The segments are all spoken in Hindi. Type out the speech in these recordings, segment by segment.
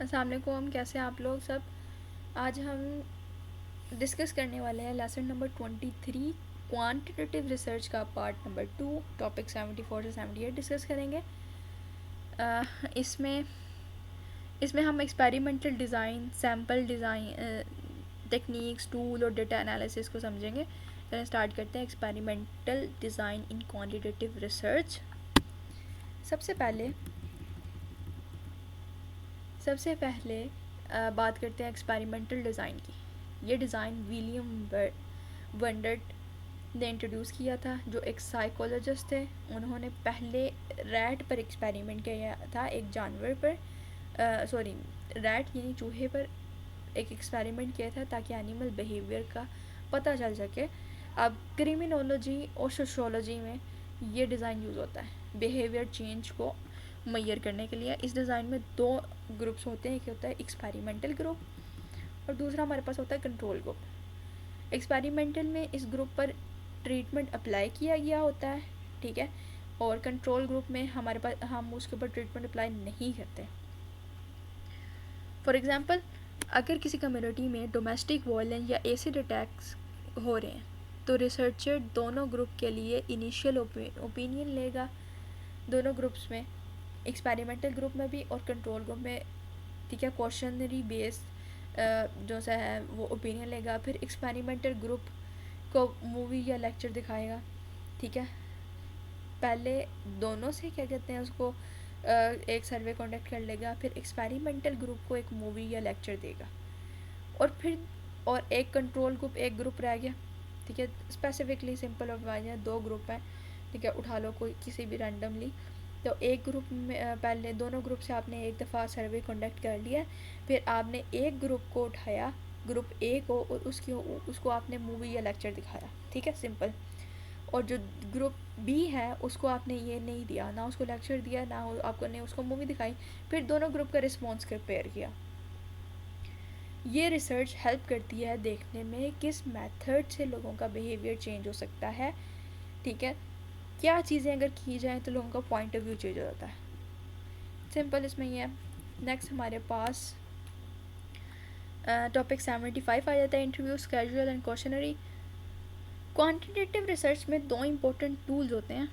अस्सलाम वालेकुम, कैसे आप लोग सब। आज हम डिस्कस करने वाले हैं लेसन नंबर 23 क्वांटिटेटिव रिसर्च का पार्ट नंबर 2, टॉपिक 74 से 78 डिस्कस करेंगे। इसमें इसमें हम experimental design, sample design, techniques, tool और डेटा एनालिसिस को समझेंगे। चलिए स्टार्ट करते हैं। Experimental design in quantitative research. सबसे पहले बात करते हैं एक्सपेरिमेंटल डिज़ाइन की। ये डिज़ाइन विलियम वंडर्ट ने इंट्रोड्यूस किया था, जो एक साइकोलॉजिस्ट थे। उन्होंने पहले रैट पर एक्सपेरिमेंट किया था, एक जानवर पर, रैट यानी चूहे पर एक एक्सपेरिमेंट किया था ताकि एनिमल बिहेवियर का पता चल सके। अब क्रिमिनोलॉजी और सोशोलॉजी में ये डिज़ाइन यूज़ होता है बिहेवियर चेंज को मैयर करने के लिए। इस डिज़ाइन में दो ग्रुप्स होते हैं, एक होता है एक्सपेरिमेंटल ग्रुप और दूसरा हमारे पास होता है कंट्रोल ग्रुप। एक्सपेरिमेंटल में इस ग्रुप पर ट्रीटमेंट अप्लाई किया गया होता है, ठीक है, और कंट्रोल ग्रुप में हमारे पास हम उसके ऊपर ट्रीटमेंट अप्लाई नहीं करते। फॉर एग्ज़ाम्पल, अगर किसी कम्युनिटी में डोमेस्टिक वायलेंस या एसिड अटैक्स हो रहे हैं तो रिसर्चर दोनों ग्रुप के लिए इनिशियल ओपिनियन लेगा। दोनों ग्रुप्स में, एक्सपेरिमेंटल ग्रुप में भी और कंट्रोल ग्रुप में, ठीक है, क्वेश्चनरी बेस्ड जो सा है वो ओपिनियन लेगा। फिर एक्सपेरिमेंटल ग्रुप को मूवी या लेक्चर दिखाएगा, ठीक है। पहले दोनों से क्या कहते हैं उसको एक सर्वे कंडक्ट कर लेगा, फिर एक्सपेरिमेंटल ग्रुप को एक मूवी या लेक्चर देगा, और एक कंट्रोल ग्रुप, एक ग्रुप रह गया, ठीक है। स्पेसिफिकली सिंपल और दो ग्रुप हैं, ठीक है, उठा लो कोई किसी भी रैंडमली। तो एक ग्रुप में पहले दोनों ग्रुप से आपने एक दफ़ा सर्वे कंडक्ट कर लिया, फिर आपने एक ग्रुप को उठाया, ग्रुप ए को, और उसको आपने मूवी या लेक्चर दिखाया, ठीक है, सिंपल। और जो ग्रुप बी है उसको आपने ये नहीं दिया, ना उसको लेक्चर दिया, ना आपको ने उसको मूवी दिखाई, फिर दोनों ग्रुप का रिस्पॉन्स कंपेयर किया। ये रिसर्च हेल्प करती है देखने में किस मेथड से लोगों का बिहेवियर चेंज हो सकता है, ठीक है, क्या चीज़ें अगर की जाएँ तो लोगों का पॉइंट ऑफ व्यू चेंज हो जाता है। सिंपल इसमें ये है। नेक्स्ट हमारे पास टॉपिक 75 आ जाता है, interviews, casual and questionnaire. Quantitative research में दो इम्पोर्टेंट टूल्स होते हैं,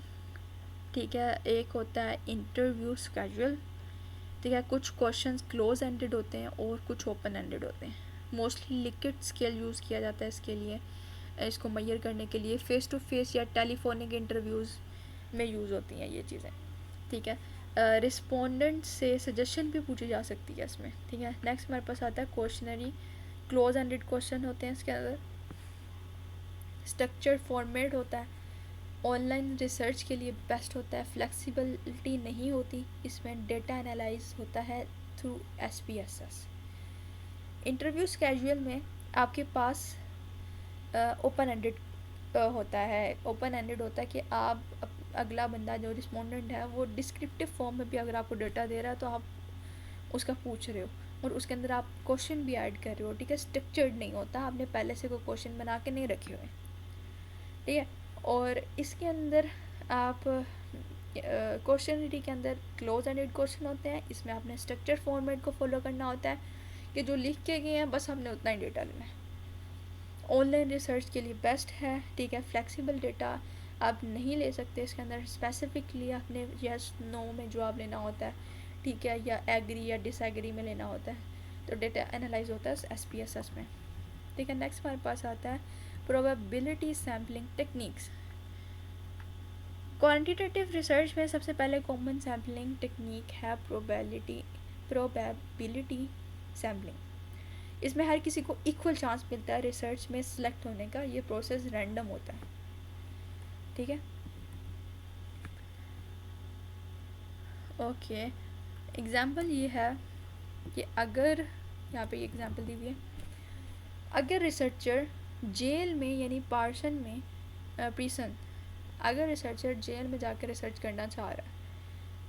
ठीक है। एक होता है इंटरव्यू कैजुअल, ठीक है, कुछ क्वेश्चंस क्लोज एंडेड होते हैं और कुछ ओपन एंडेड होते हैं। मोस्टली लिक्विड स्केल यूज़ किया जाता है इसके लिए, इसको मैयर करने के लिए। फ़ेस टू फेस या टेलीफोनिक इंटरव्यूज़ में यूज़ होती हैं ये चीज़ें, ठीक है। रिस्पोंडेंट से सजेशन भी पूछी जा सकती है इसमें, ठीक है। नेक्स्ट हमारे पास आता है क्वेश्चनरी। क्लोज एंडेड क्वेश्चन होते हैं इसके अंदर, स्ट्रक्चर्ड फॉर्मेट होता है, ऑनलाइन रिसर्च के लिए बेस्ट होता है, फ्लेक्सिबिलिटी नहीं होती इसमें, डेटा एनालाइज होता है थ्रू SPSS। इंटरव्यूज कैजुअल में आपके पास ओपन एंडेड होता है। ओपन एंडेड होता है कि आप अगला बंदा जो रिस्पोंडेंट है वो डिस्क्रिप्टिव फॉर्म में भी अगर आपको डेटा दे रहा है तो आप उसका पूछ रहे हो और उसके अंदर आप क्वेश्चन भी ऐड कर रहे हो, ठीक है। स्ट्रक्चर्ड नहीं होता, आपने पहले से कोई क्वेश्चन बना के नहीं रखे हुए, ठीक है। और इसके अंदर आप क्वेश्चनरी के अंदर क्लोज एंडेड क्वेश्चन होते हैं, इसमें आपने स्ट्रक्चर फॉर्मेट को फॉलो करना होता है कि जो लिख के गए हैं बस हमने उतना ही डेटा लेना है। ऑनलाइन रिसर्च के लिए बेस्ट है, ठीक है। फ्लेक्सिबल डेटा आप नहीं ले सकते इसके अंदर, स्पेसिफिकली आपने यस नो में जवाब लेना होता है, ठीक है, या एग्री या डिसएग्री में लेना होता है। तो डेटा एनालाइज होता है SPSS में, ठीक है। नेक्स्ट हमारे पास आता है probability sampling techniques. Quantitative research में सबसे पहले कॉमन सैम्पलिंग टेक्निक है प्रोबेबिलिटी सैम्पलिंग। इसमें हर किसी को इक्वल चांस मिलता है रिसर्च में सिलेक्ट होने का, ये प्रोसेस रैंडम होता है, ठीक है। ओके, एग्जांपल ये है कि अगर यहाँ पे एग्जांपल दी हुई है, अगर रिसर्चर जेल में यानी प्रिसन, अगर रिसर्चर जेल में जाकर रिसर्च करना चाह रहा है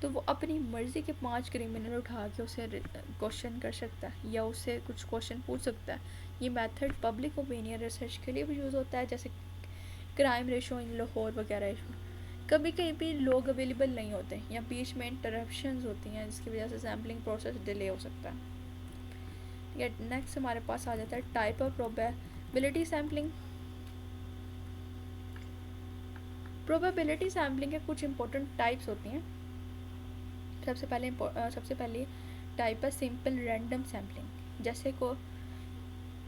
तो वो अपनी मर्ज़ी के 5 क्रिमिनल उठा के उसे क्वेश्चन कर सकता है या उससे कुछ क्वेश्चन पूछ सकता है। ये मेथड पब्लिक ओपिनियन रिसर्च के लिए भी यूज़ होता है, जैसे क्राइम रेशो इन लाहौर वगैरह। कभी कहीं भी लोग अवेलेबल नहीं होते या बीच में इंटरप्शंस होती हैं जिसकी वजह से सैम्पलिंग प्रोसेस डिले हो सकता है। या नेक्स्ट हमारे पास आ जाता है type of probability sampling. Probability sampling के कुछ इंपॉर्टेंट टाइप्स होती हैं। सबसे पहले टाइप है सिंपल रैंडम सैम्पलिंग।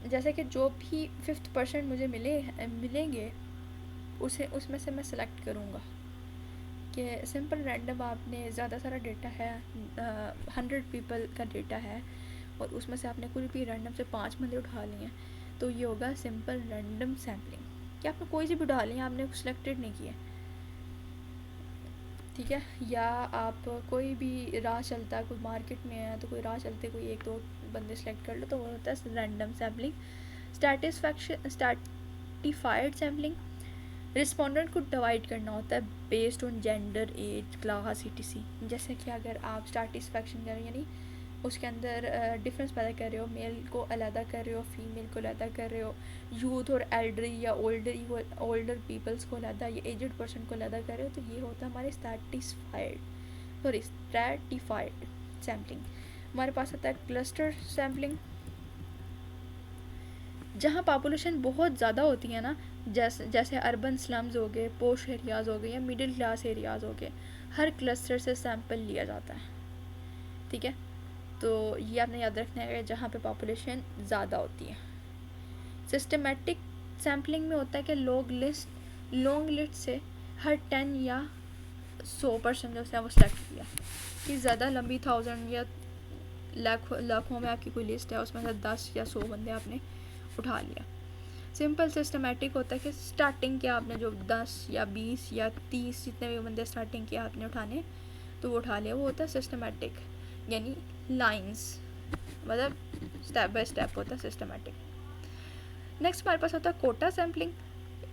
जैसे कि जो भी 50% मुझे मिलेंगे उसमें से मैं सेलेक्ट करूँगा कि सिंपल रैंडम आपने ज़्यादा सारा डेटा है, 100 पीपल का डेटा है और उसमें से आपने कोई भी रैंडम से 5 बंदे उठा लिए हैं, तो ये होगा सिंपल रैंडम सैम्पलिंग। कि आपने कोई से भी उठा लिया, आपने सिलेक्टेड नहीं किया, ठीक है। या आप कोई भी राह चलता है, कोई मार्केट में है तो कोई राह चलते कोई 1-2 बंदे सेलेक्ट कर लो, तो वो होता है random sampling. Stratified sampling, respondent को डिवाइड करना होता है based on gender, age, class, etc। जैसे कि अगर आप स्ट्रैटिस्फैक्शन करें यानी उसके अंदर डिफरेंस पैदा कर रहे हो, मेल को अलहदा कर रहे हो, फीमेल को अलहदा कर रहे हो, यूथ और एल्डरी या ओल्डर पीपल्स को अलहदा या एजड पर्सन को अलहदा कर रहे हो, तो ये होता है हमारे स्ट्रैटिफाइड सैम्पलिंग। हमारे पास आता है क्लस्टर सैम्पलिंग, जहाँ पॉपुलेशन बहुत ज़्यादा होती है ना, जैसे अर्बन स्लम्स हो गए, पोश एरियाज़ हो गए या मिडिल क्लास एरियाज़ हो गए, हर क्लस्टर से सैंपल लिया जाता है, ठीक है। तो ये आपने याद रखना है जहाँ पे पॉपुलेशन ज़्यादा होती है। सिस्टमेटिक सैम्पलिंग में होता है कि लॉन्ग लिस्ट से हर 10 या 100% जो है वो सेलेक्ट किया, कि ज़्यादा लंबी 1000 या लाखों में आपकी कोई लिस्ट है, उसमें से 10 या 100 बंदे आपने उठा लिया। सिंपल सिस्टमेटिक होता है कि स्टार्टिंग के आपने जो 10 या 20 या 30 जितने भी बंदे स्टार्टिंग के आपने उठाने तो वो उठा लिया, वो होता है सिस्टमेटिक, यानी लाइंस, मतलब स्टेप बाय स्टेप होता है सिस्टमेटिक। नेक्स्ट हमारे पास होता है कोटा सैम्पलिंग।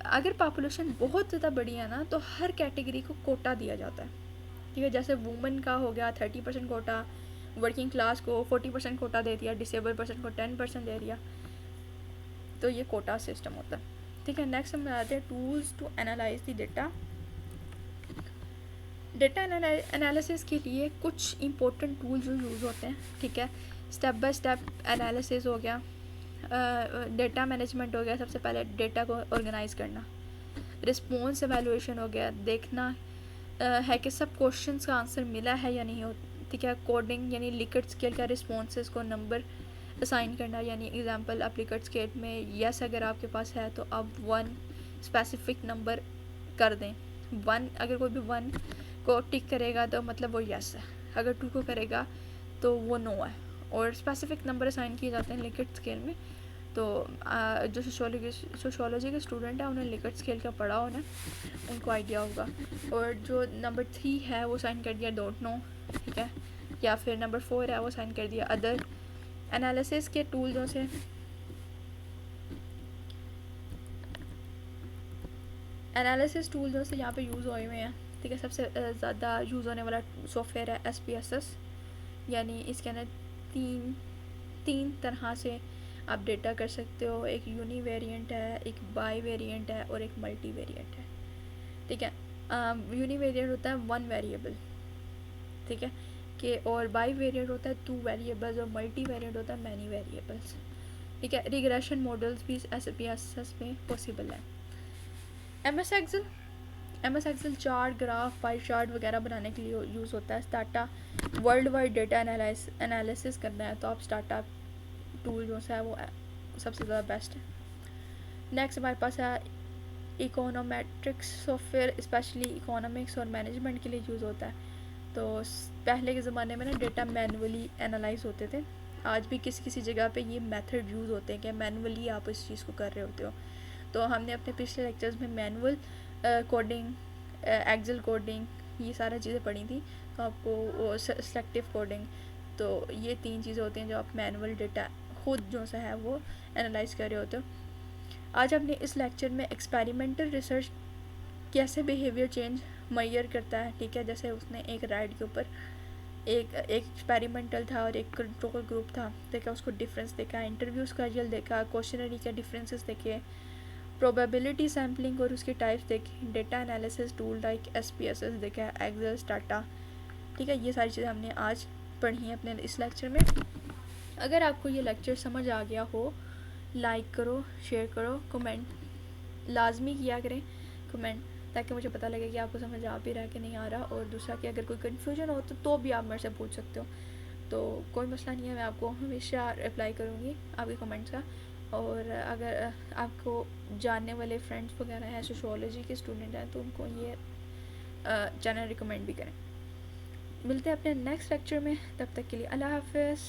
अगर पॉपुलेशन बहुत ज़्यादा बड़ी है ना, तो हर कैटेगरी को कोटा दिया जाता है, ठीक है। जैसे वुमेन का हो गया 30% कोटा, वर्किंग क्लास को 40% कोटा दे दिया, डिसेबल पर्सन को 10% दे दिया, तो ये कोटा सिस्टम होता है, ठीक है। नेक्स्ट हम आते हैं tools to analyse the data. Data analysis के लिए कुछ इंपॉर्टेंट टूल्स जो यूज़ होते हैं, ठीक है। स्टेप बाय स्टेप एनालिसिस हो गया, डेटा मैनेजमेंट हो गया, सबसे पहले डेटा को ऑर्गेनाइज करना, रिस्पॉन्स एवेलुएशन हो गया, देखना है कि सब क्वेश्चंस का आंसर मिला है या नहीं, ठीक है। कोडिंग यानी लिकर्ट स्केल का रिस्पॉन्सेस को नंबर असाइन करना, यानी एग्जांपल आप लिकर्ट स्केल में यस अगर आपके पास है तो आप 1 स्पेसिफिक नंबर कर दें। 1 अगर कोई भी 1 को टिक करेगा तो मतलब वो यस है, अगर 2 को करेगा तो वो नो है, और स्पेसिफिक नंबर असाइन किए जाते हैं लिकर्ट स्केल में। तो जो सोशियोलॉजी के स्टूडेंट है उन्हें लिकर्ट स्केल का पढ़ा होना, उनको आइडिया होगा। और जो नंबर 3 है वो साइन कर दिया डोंट नो, ठीक है। या फिर नंबर 4 है वो साइन कर दिया अदर। एनालिसिस के टूल्सों से यहाँ पे यूज़ हुए हैं, ठीक है। सबसे ज़्यादा यूज़ होने वाला सॉफ्टवेयर है SPSS, यानी इसके अंदर तीन तरह से आप डेटा कर सकते हो, एक यूनी वेरिएंट है, एक बाई वेरिएंट है और एक मल्टी वेरिएंट है, ठीक है। यूनी वेरिएंट होता है 1 वेरिएबल, ठीक है, कि और बाई वेरिएंट होता है 2 वेरिएबल्स और मल्टी वेरिएंट होता है मैनी वेरिएबल्स, ठीक है। रिग्रेशन मॉडल्स भी SPSS में पॉसिबल है। MS Excel chart, graph, pie chart वगैरह बनाने के लिए यूज़ होता है। Stata world wide data analysis करना है तो आप स्टाटा टूल जो है वो सबसे ज़्यादा बेस्ट है। नेक्स्ट हमारे पास है इकोनोमेट्रिक्स सॉफ्टवेयर, स्पेशली इकोनॉमिक्स और मैनेजमेंट के लिए यूज़ होता है। तो पहले के ज़माने में ना डेटा मैनुअली एनालाइज होते थे, आज भी किसी जगह पे ये मेथड यूज़ होते हैं कि मैनुअली आप इस चीज़ को कर रहे होते हो। तो हमने अपने पिछले लेक्चर्स में मैनुअल कोडिंग, एक्सेल कोडिंग, ये सारी चीज़ें पढ़ी थी, तो आपको सेलेक्टिव कोडिंग, तो ये 3 चीज़ें होती हैं जो आप मैनुअल डेटा खुद जो सा है वो एनालाइज कर रहे होते हो। आज हमने इस लेक्चर में एक्सपेरिमेंटल रिसर्च कैसे बिहेवियर चेंज मेजर करता है, ठीक है। जैसे उसने एक राइड के ऊपर एक एक्सपेरिमेंटल था और एक कंट्रोल ग्रुप था, देखा उसको डिफरेंस देखा, इंटरव्यूज़ का रिजल्ट देखा, क्वेश्चनरी के डिफरेंसेस देखे, प्रोबेबिलिटी सैम्पलिंग और उसकी टाइप्स देखी, data analysis tool like SPSS देखा, एक्सेल, स्टाटा, ठीक है। ये सारी चीज़ें हमने आज पढ़ी हैं अपने इस लेक्चर में। अगर आपको ये लेक्चर समझ आ गया हो, लाइक करो, शेयर करो, कमेंट लाजमी किया करें कमेंट, ताकि मुझे पता लगे कि आपको समझ आ भी रहा है कि नहीं आ रहा। और दूसरा कि अगर कोई कन्फ्यूजन हो तो भी आप मेरे से पूछ सकते हो, तो कोई मसला नहीं है, मैं आपको हमेशा रिप्लाई करूँगी आपके कमेंट्स का। और अगर आपको जानने वाले फ्रेंड्स वगैरह हैं सोशोलॉजी के स्टूडेंट हैं तो उनको ये चैनल रिकमेंड भी करें। मिलते हैं अपने नेक्स्ट लेक्चर में, तब तक के लिए अल्लाह हाफ़िज़।